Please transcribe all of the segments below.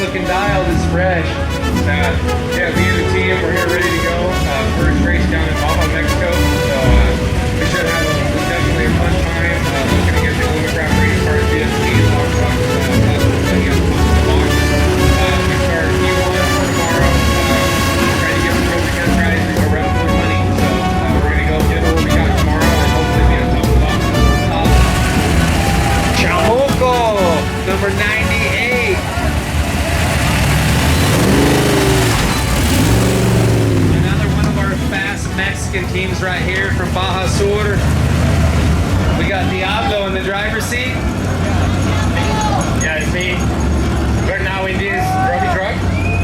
looking dialed is fresh. Yeah, me and the team, we're here ready to go. First race down in Baja, Mexico. So we should have definitely a fun time. Looking to get the Woodcraft race part of DSP. Talk about setting up the box. We start Q1 tomorrow. Trying to get some trophy test rides to go run for money. So we're going to go get what we got tomorrow and hopefully be on top of the box. Chamuco, number 98. Another one of our fast Mexican teams right here from Baja Sur. We got Diablo in the driver's seat. Yeah, it's me. We're now in this trophy truck.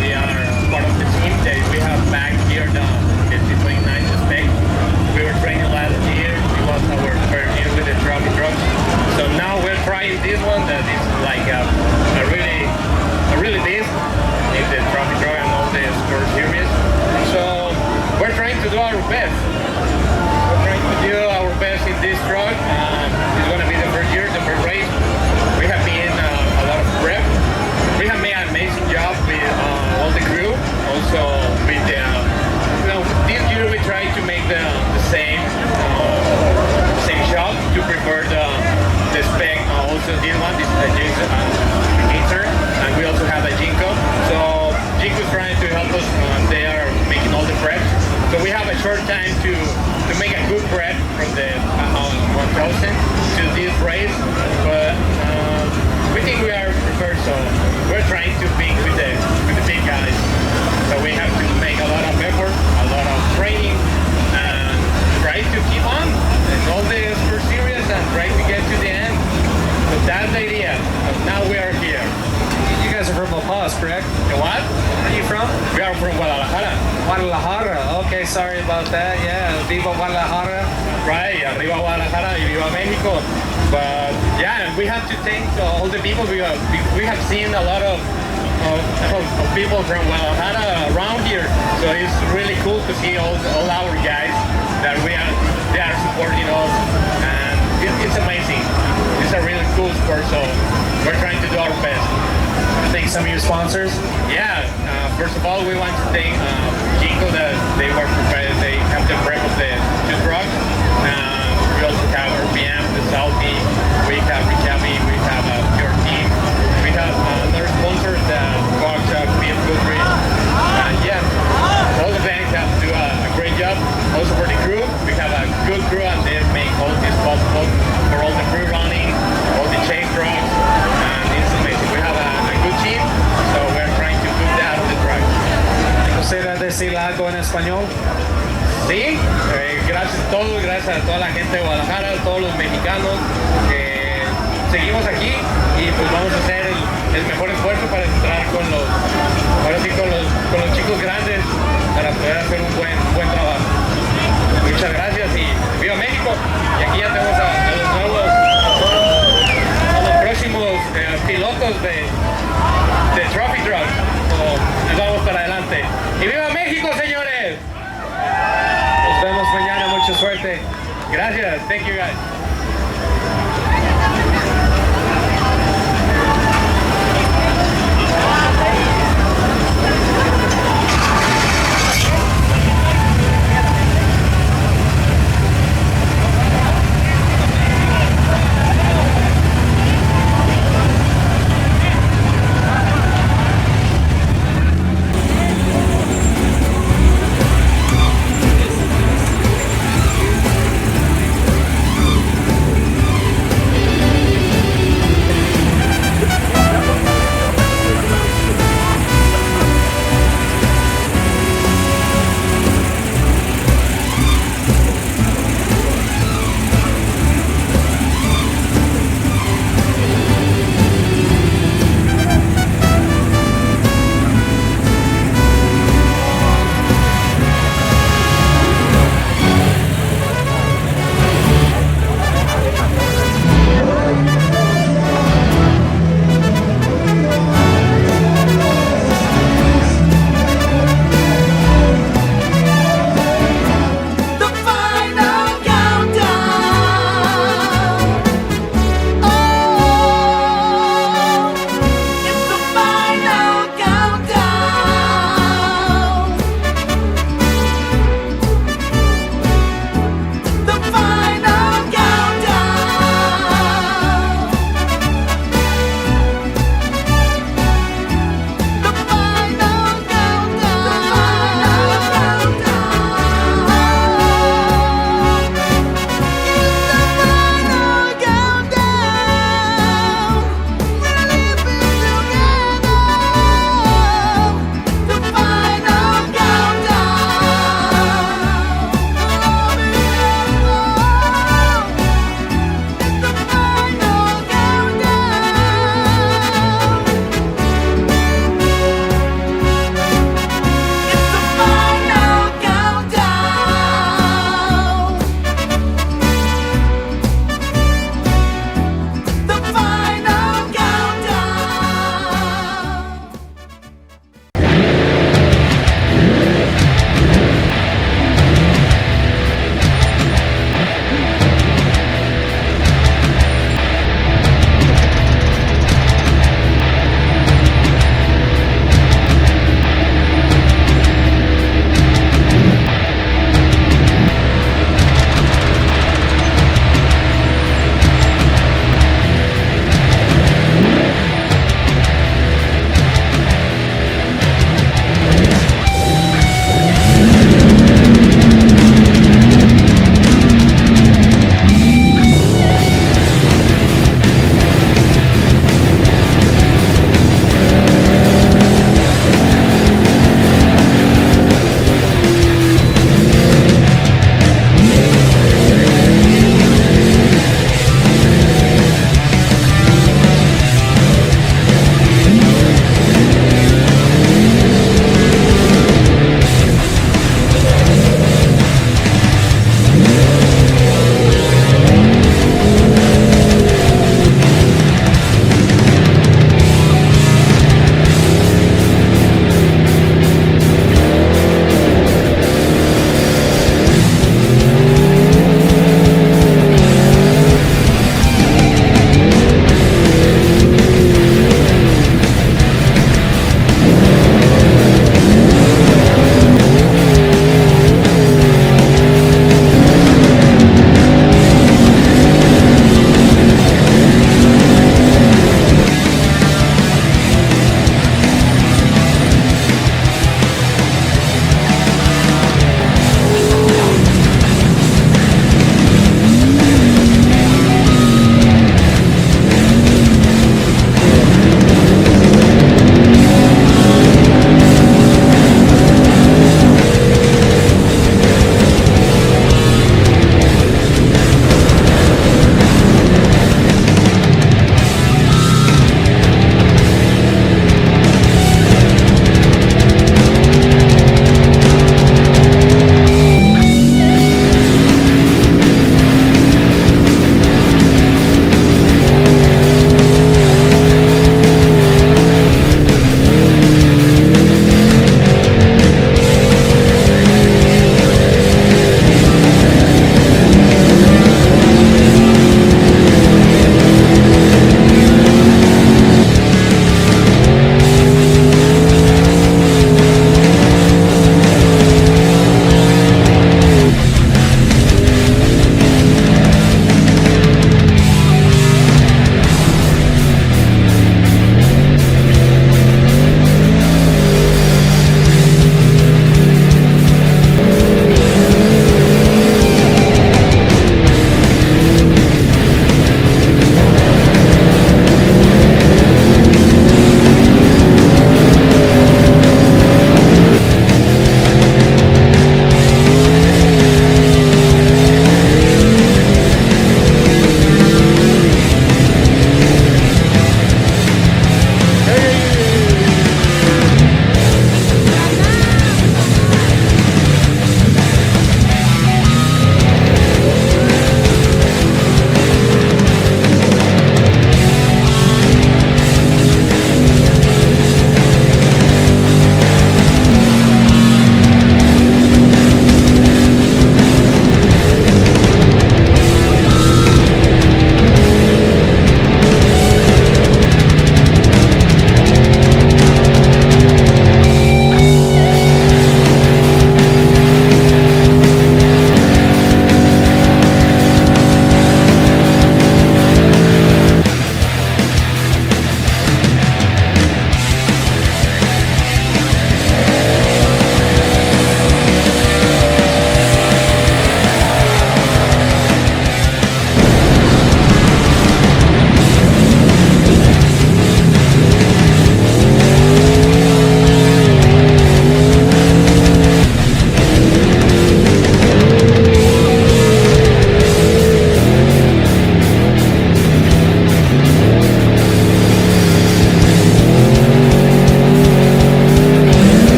We are part of the team that we have back here the 5029 spec. We were training last year. It was our first year with the trophy truck. So now we're trying this one that is like a really big in the trophy truck and all the sport series. So we're trying to do our best. We're trying to do our best in this truck. It's going to be the first year, the first race. We have been a lot of prep. We have made an amazing job with all the crew. Also with the, this year we tried to make the same shop to prepare the spec. Also this one, this is a Jason Gator, and we also have a Jinko. So Jinko is trying to help us. They are making all the prep. So we have a short time to make a good prep from the 1000 to this race, but we think we are prepared. So we're trying to be with the big guys. So we have to make a lot of effort, a lot of training, and try to keep on in all the sport series and try to get to the end. So that's the idea. So now we are here. You guys are from La Paz, correct? And what? Where are you from? We are from Guadalajara. Guadalajara. Okay, sorry about that. Yeah, Viva Guadalajara. Right, arriba Guadalajara y viva Mexico. But yeah, we have to thank all the people. We have seen a lot of people from Guadalajara around here. So it's really cool to see all our guys that they are supporting us, and it's amazing. It's a really cool sport. So we're trying to do our best. Thank some of your sponsors. Yeah, first of all, we want to thank Jinko that they were prepared. They have the prep of the two trucks. We also have RPM, the Salty, we have Richabi, we have your team. We have another sponsor, the Box PM Goodrich. Yeah, all the banks have to do a great job. Also for the crew, we have a good crew and they make all this possible for all the crew running, all the chase trucks, and it's amazing. We have a good team, so we're trying to put that on the track. ¿Quisiera decir algo en español? Sí, gracias a todos, gracias a toda la gente de Guadalajara, a todos los mexicanos que seguimos aquí y pues vamos a hacer el mejor esfuerzo para entrar con los chicos grandes para poder hacer un buen trabajo. Muchas gracias y viva México. Y aquí ya tenemos a los nuevos, a los próximos pilotos de Trophy Truck. Les vamos para adelante. ¡Y viva México, señores! Nos vemos mañana, mucha suerte. Gracias, thank you guys.